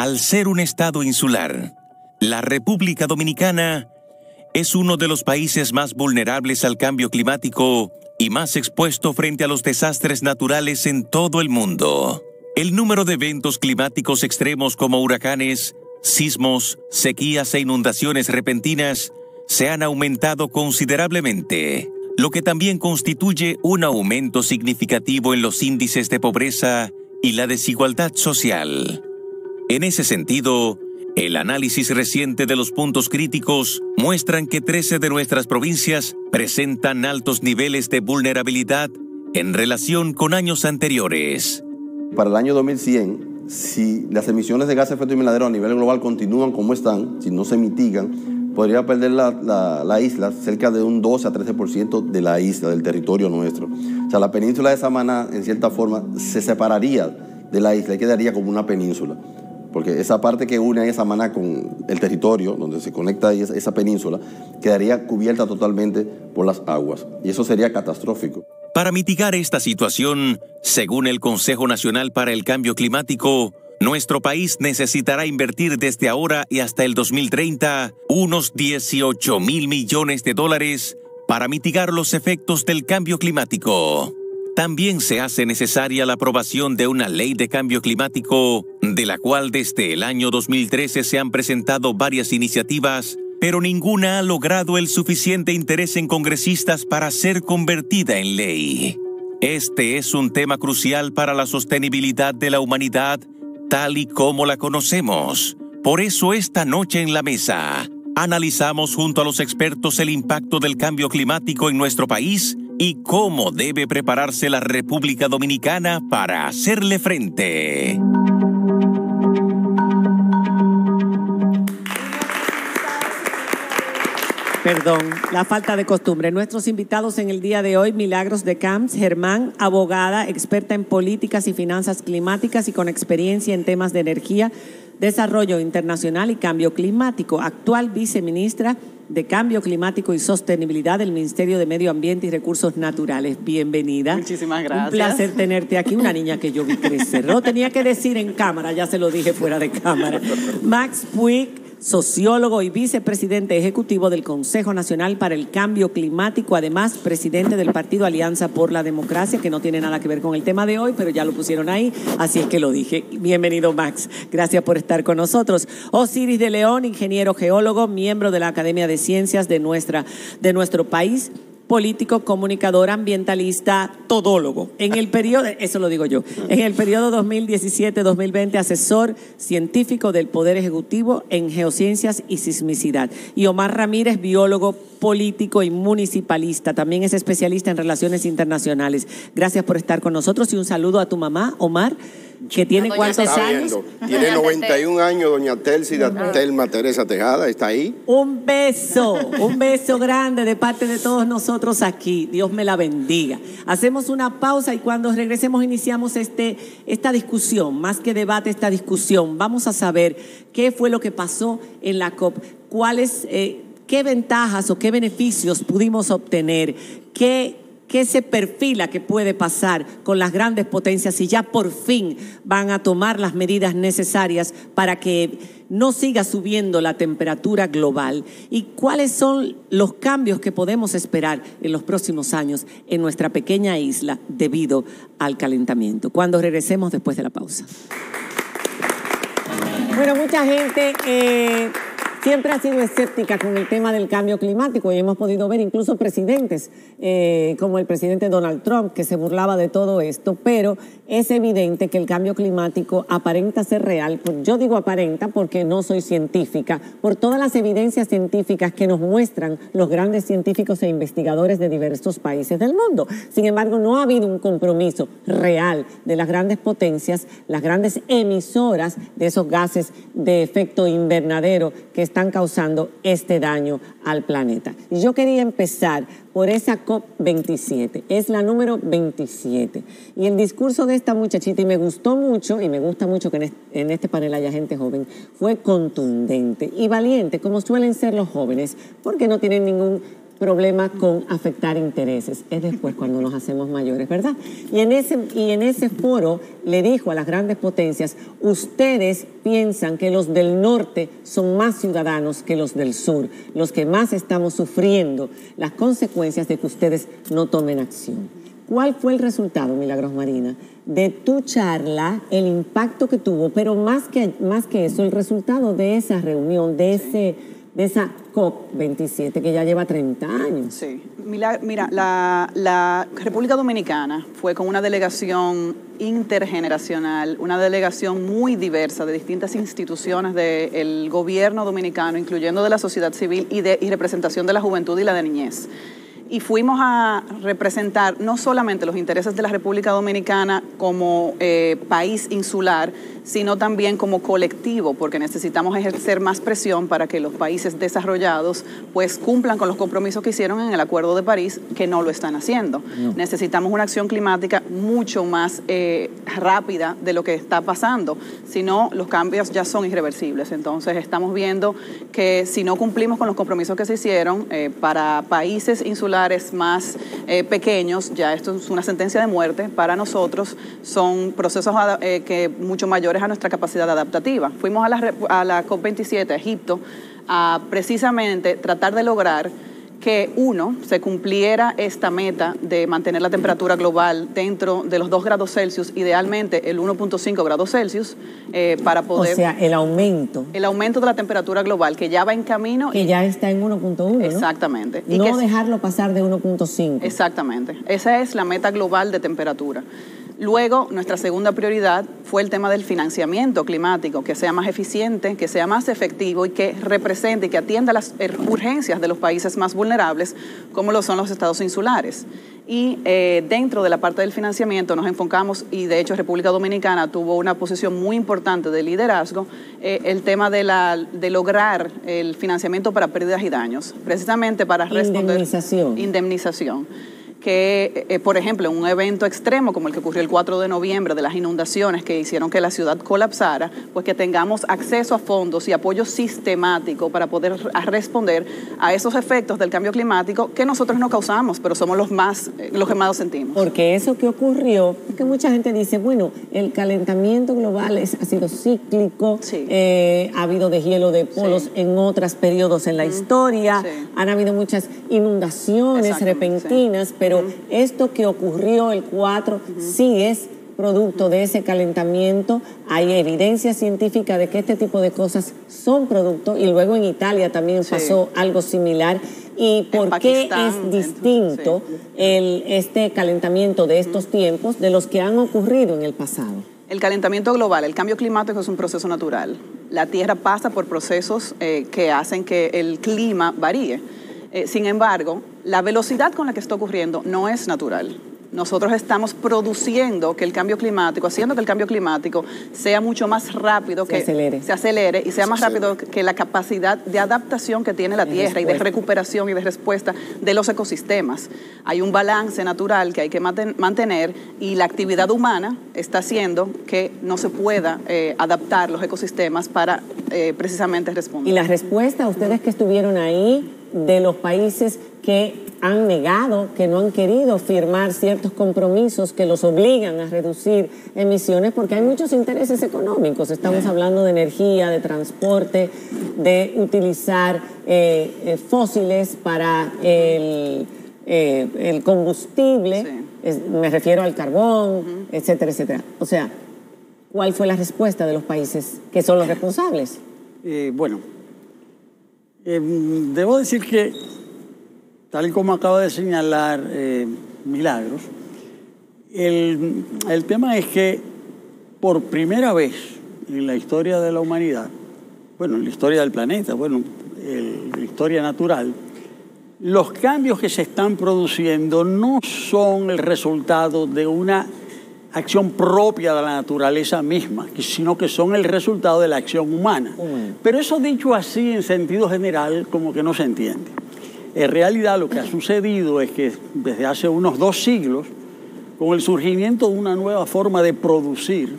Al ser un estado insular, la República Dominicana es uno de los países más vulnerables al cambio climático y más expuesto frente a los desastres naturales en todo el mundo. El número de eventos climáticos extremos como huracanes, sismos, sequías e inundaciones repentinas se han aumentado considerablemente, lo que también constituye un aumento significativo en los índices de pobreza y la desigualdad social. En ese sentido, el análisis reciente de los puntos críticos muestran que 13 de nuestras provincias presentan altos niveles de vulnerabilidad en relación con años anteriores. Para el año 2100, si las emisiones de gases de efecto invernadero a nivel global continúan como están, si no se mitigan, podría perder la isla cerca de un 12 a 13% de la isla, del territorio nuestro. O sea, la península de Samaná, en cierta forma, se separaría de la isla y quedaría como una península. Porque esa parte que une a Samaná con el territorio, donde se conecta esa península, quedaría cubierta totalmente por las aguas. Y eso sería catastrófico. Para mitigar esta situación, según el Consejo Nacional para el Cambio Climático, nuestro país necesitará invertir desde ahora y hasta el 2030 unos 18,000 millones de dólares para mitigar los efectos del cambio climático. También se hace necesaria la aprobación de una ley de cambio climático, de la cual desde el año 2013 se han presentado varias iniciativas, pero ninguna ha logrado el suficiente interés en congresistas para ser convertida en ley. Este es un tema crucial para la sostenibilidad de la humanidad, tal y como la conocemos. Por eso esta noche en la mesa, analizamos junto a los expertos el impacto del cambio climático en nuestro país y cómo debe prepararse la República Dominicana para hacerle frente. Perdón, la falta de costumbre. Nuestros invitados en el día de hoy, Milagros de Camps, Germán, abogada, experta en políticas y finanzas climáticas y con experiencia en temas de energía, desarrollo internacional y cambio climático, actual viceministra de Cambio Climático y Sostenibilidad del Ministerio de Medio Ambiente y Recursos Naturales. Bienvenida. Muchísimas gracias. Un placer tenerte aquí, una niña que yo vi crecer. Lo tenía que decir en cámara, ya se lo dije fuera de cámara. Max Puig, sociólogo y vicepresidente ejecutivo del Consejo Nacional para el Cambio Climático, además presidente del Partido Alianza por la Democracia, que no tiene nada que ver con el tema de hoy, pero ya lo pusieron ahí, así es que lo dije. Bienvenido, Max. Gracias por estar con nosotros. Osiris de León, ingeniero geólogo, miembro de la Academia de Ciencias de nuestro país, político, comunicador, ambientalista, todólogo. En el periodo, eso lo digo yo, en el periodo 2017-2020, asesor científico del Poder Ejecutivo en geociencias y sismicidad. Y Omar Ramírez, biólogo, político y municipalista. También es especialista en relaciones internacionales. Gracias por estar con nosotros y un saludo a tu mamá, Omar, que tiene ¿cuántos años? Tiene 91 años, doña Telsida Telma Teresa Tejada, está ahí. Un beso grande de parte de todos nosotros aquí. Dios me la bendiga. Hacemos una pausa y cuando regresemos iniciamos esta discusión, más que debate, esta discusión. Vamos a saber qué fue lo que pasó en la COP, qué ventajas o qué beneficios pudimos obtener, qué se perfila que puede pasar con las grandes potencias si ya por fin van a tomar las medidas necesarias para que no siga subiendo la temperatura global y cuáles son los cambios que podemos esperar en los próximos años en nuestra pequeña isla debido al calentamiento. Cuando regresemos después de la pausa. Bueno, mucha gente siempre ha sido escéptica con el tema del cambio climático y hemos podido ver incluso presidentes como el presidente Donald Trump que se burlaba de todo esto, pero es evidente que el cambio climático aparenta ser real. Yo digo aparenta porque no soy científica, por todas las evidencias científicas que nos muestran los grandes científicos e investigadores de diversos países del mundo. Sin embargo, no ha habido un compromiso real de las grandes potencias, las grandes emisoras de esos gases de efecto invernadero que están causando este daño al planeta. Y yo quería empezar por esa COP27, es la número 27. Y el discurso de esta muchachita, y me gustó mucho, y me gusta mucho que en este panel haya gente joven, fue contundente y valiente, como suelen ser los jóvenes, porque no tienen ningún problema con afectar intereses. Es después cuando nos hacemos mayores, ¿verdad? Y en ese foro le dijo a las grandes potencias, ustedes piensan que los del norte son más ciudadanos que los del sur, los que más estamos sufriendo las consecuencias de que ustedes no tomen acción. ¿Cuál fue el resultado, Milagros Marina, de tu charla, el impacto que tuvo, pero más que eso, el resultado de esa reunión, de esa COP27 que ya lleva 30 años? Sí, mira, la República Dominicana fue con una delegación intergeneracional, una delegación muy diversa de distintas instituciones del gobierno dominicano, incluyendo de la sociedad civil y representación de la juventud y la de niñez. Y fuimos a representar no solamente los intereses de la República Dominicana como país insular, sino también como colectivo, porque necesitamos ejercer más presión para que los países desarrollados pues cumplan con los compromisos que hicieron en el Acuerdo de París, que no lo están haciendo. No. Necesitamos una acción climática mucho más rápida de lo que está pasando, si no los cambios ya son irreversibles. Entonces estamos viendo que si no cumplimos con los compromisos que se hicieron para países insulares más pequeños, ya esto es una sentencia de muerte. Para nosotros son procesos que mucho mayores a nuestra capacidad adaptativa. Fuimos a la COP27 a Egipto a precisamente tratar de lograr que, se cumpliera esta meta de mantener la temperatura global dentro de los 2 grados Celsius, idealmente el 1.5 grados Celsius, para poder... O sea, el aumento. El aumento de la temperatura global, que ya va en camino. Que ya está en 1.1, ¿no? Exactamente. Y no dejarlo pasar de 1.5. Exactamente. Esa es la meta global de temperatura. Luego, nuestra segunda prioridad fue el tema del financiamiento climático, que sea más eficiente, que sea más efectivo y que represente y que atienda las urgencias de los países más vulnerables, como lo son los estados insulares. Y dentro de la parte del financiamiento nos enfocamos, y de hecho República Dominicana tuvo una posición muy importante de liderazgo, el tema de lograr el financiamiento para pérdidas y daños, precisamente para responder... Indemnización. Que, por ejemplo, en un evento extremo como el que ocurrió el 4 de noviembre de las inundaciones que hicieron que la ciudad colapsara, pues que tengamos acceso a fondos y apoyo sistemático para poder responder a esos efectos del cambio climático que nosotros no causamos, pero somos los que más lo sentimos. Porque eso que ocurrió, es que mucha gente dice, bueno, el calentamiento global ha sido cíclico, sí. Ha habido deshielo de polos en otros periodos en la historia, han habido muchas inundaciones repentinas, pero esto que ocurrió el 4 sí es producto de ese calentamiento. Hay evidencia científica de que este tipo de cosas son producto, y luego en Italia también pasó algo similar. ¿Y por qué es distinto este calentamiento de estos tiempos de los que han ocurrido en el pasado? El calentamiento global, el cambio climático es un proceso natural. La Tierra pasa por procesos que hacen que el clima varíe. Sin embargo, la velocidad con la que está ocurriendo no es natural. Nosotros estamos produciendo que el cambio climático, haciendo que el cambio climático sea mucho más rápido, se acelere y sea más rápido que la capacidad de adaptación que tiene la Tierra y de recuperación y de respuesta de los ecosistemas. Hay un balance natural que hay que mantener, y la actividad humana está haciendo que no se pueda adaptar los ecosistemas para precisamente responder. Y la respuesta, ustedes que estuvieron ahí, de los países que han negado, que no han querido firmar ciertos compromisos que los obligan a reducir emisiones, porque hay muchos intereses económicos. Estamos hablando de energía, de transporte, de utilizar fósiles para el combustible, me refiero al carbón, etcétera, etcétera. O sea, ¿cuál fue la respuesta de los países que son los responsables? Debo decir que, tal y como acaba de señalar Milagros, el tema es que por primera vez en la historia de la humanidad, en la historia del planeta, en la historia natural, los cambios que se están produciendo no son el resultado de una acción propia de la naturaleza misma, sino que son el resultado de la acción humana. Pero eso dicho así en sentido general como que no se entiende. En realidad lo que ha sucedido es que desde hace unos 2 siglos, con el surgimiento de una nueva forma de producir,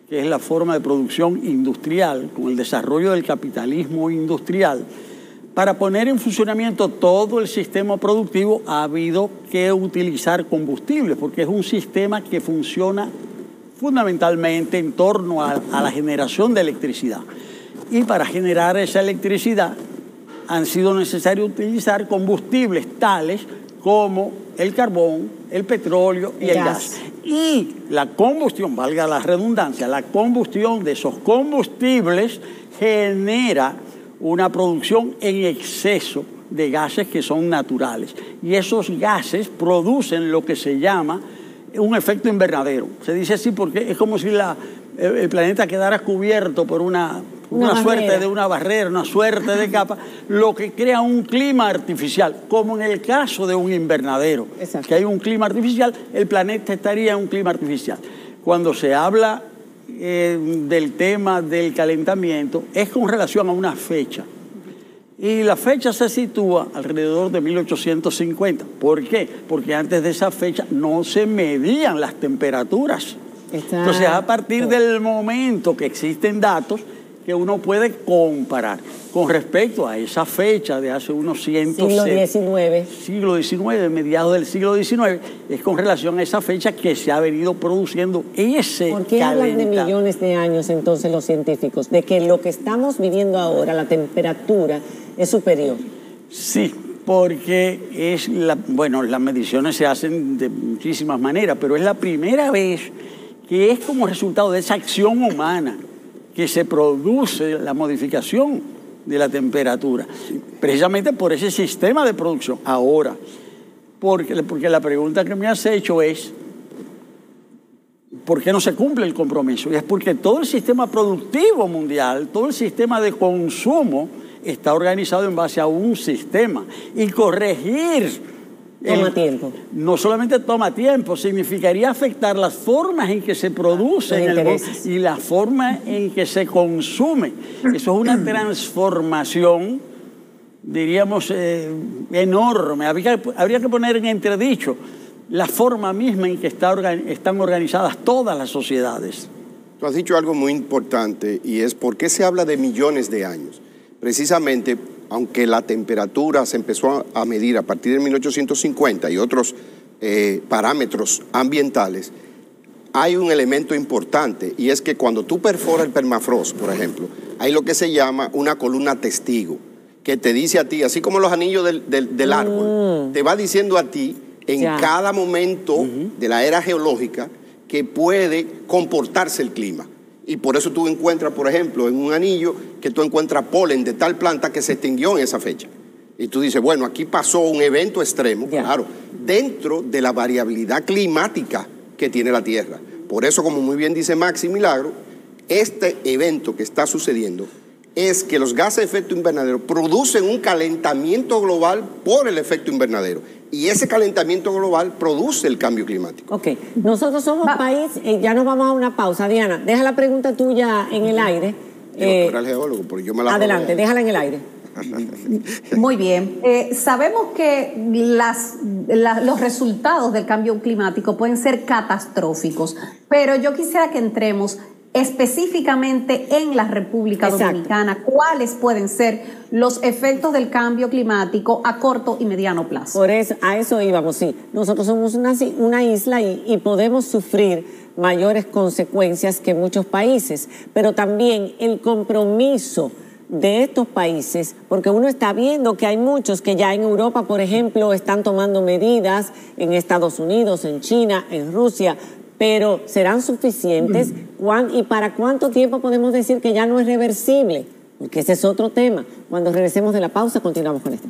que es la forma de producción industrial, con el desarrollo del capitalismo industrial, para poner en funcionamiento todo el sistema productivo ha habido que utilizar combustibles, porque es un sistema que funciona fundamentalmente en torno a la generación de electricidad. Y para generar esa electricidad han sido necesarios utilizar combustibles tales como el carbón, el petróleo y el gas. Y la combustión, valga la redundancia, la combustión de esos combustibles genera una producción en exceso de gases que son naturales. Y esos gases producen lo que se llama un efecto invernadero. Se dice así porque es como si el planeta quedara cubierto por una suerte de una barrera, una suerte de capa, lo que crea un clima artificial, como en el caso de un invernadero. Exacto. Que hay un clima artificial, el planeta estaría en un clima artificial. Cuando se habla del tema del calentamiento, es con relación a una fecha. Y la fecha se sitúa alrededor de 1850. ¿Por qué? Porque antes de esa fecha no se medían las temperaturas. Entonces, a partir del momento que existen datos que uno puede comparar con respecto a esa fecha de hace unos siglo XIX, mediados del siglo XIX, es con relación a esa fecha que se ha venido produciendo ese calentamiento. ¿Por qué hablan de millones de años entonces los científicos? De que lo que estamos viviendo ahora, la temperatura, es superior. Sí, porque las mediciones se hacen de muchísimas maneras, pero es la primera vez que es como resultado de esa acción humana que se produce la modificación de la temperatura, precisamente por ese sistema de producción. Ahora, porque la pregunta que me has hecho es, ¿por qué no se cumple el compromiso? Y es porque todo el sistema productivo mundial, todo el sistema de consumo está organizado en base a un sistema. Y corregir toma tiempo. No solamente toma tiempo, significaría afectar las formas en que se produce en el mundo y la forma en que se consume. Eso es una transformación, diríamos, enorme. Habría que poner en entredicho la forma misma en que están organizadas todas las sociedades. Tú has dicho algo muy importante y es por qué se habla de millones de años. Precisamente, aunque la temperatura se empezó a medir a partir de 1850 y otros parámetros ambientales, hay un elemento importante y es que cuando tú perforas el permafrost, por ejemplo, hay lo que se llama una columna testigo, que te dice a ti, así como los anillos del árbol, te va diciendo a ti en cada momento de la era geológica que puede comportarse el clima. Y por eso tú encuentras, por ejemplo, en un anillo que tú encuentras polen de tal planta que se extinguió en esa fecha. Y tú dices, bueno, aquí pasó un evento extremo, claro, dentro de la variabilidad climática que tiene la Tierra. Por eso, como muy bien dice Max y Milagro, este evento que está sucediendo es que los gases de efecto invernadero producen un calentamiento global por el efecto invernadero. Y ese calentamiento global produce el cambio climático. Ok, nosotros somos país, ya nos vamos a una pausa. Diana, deja la pregunta tuya en el aire. Tú eres geólogo, porque yo me la adelante, déjala en el aire. Muy bien. Sabemos que los resultados del cambio climático pueden ser catastróficos, pero yo quisiera que entremos específicamente en la República Dominicana. ¿Cuáles pueden ser los efectos del cambio climático a corto y mediano plazo? Por eso, a eso íbamos, sí. Nosotros somos una isla y podemos sufrir mayores consecuencias que muchos países, pero también el compromiso de estos países, porque uno está viendo que hay muchos que ya en Europa, por ejemplo, están tomando medidas, en Estados Unidos, en China, en Rusia, pero ¿serán suficientes? ¿Y para cuánto tiempo podemos decir que ya no es reversible? Porque ese es otro tema. Cuando regresemos de la pausa, continuamos con esto.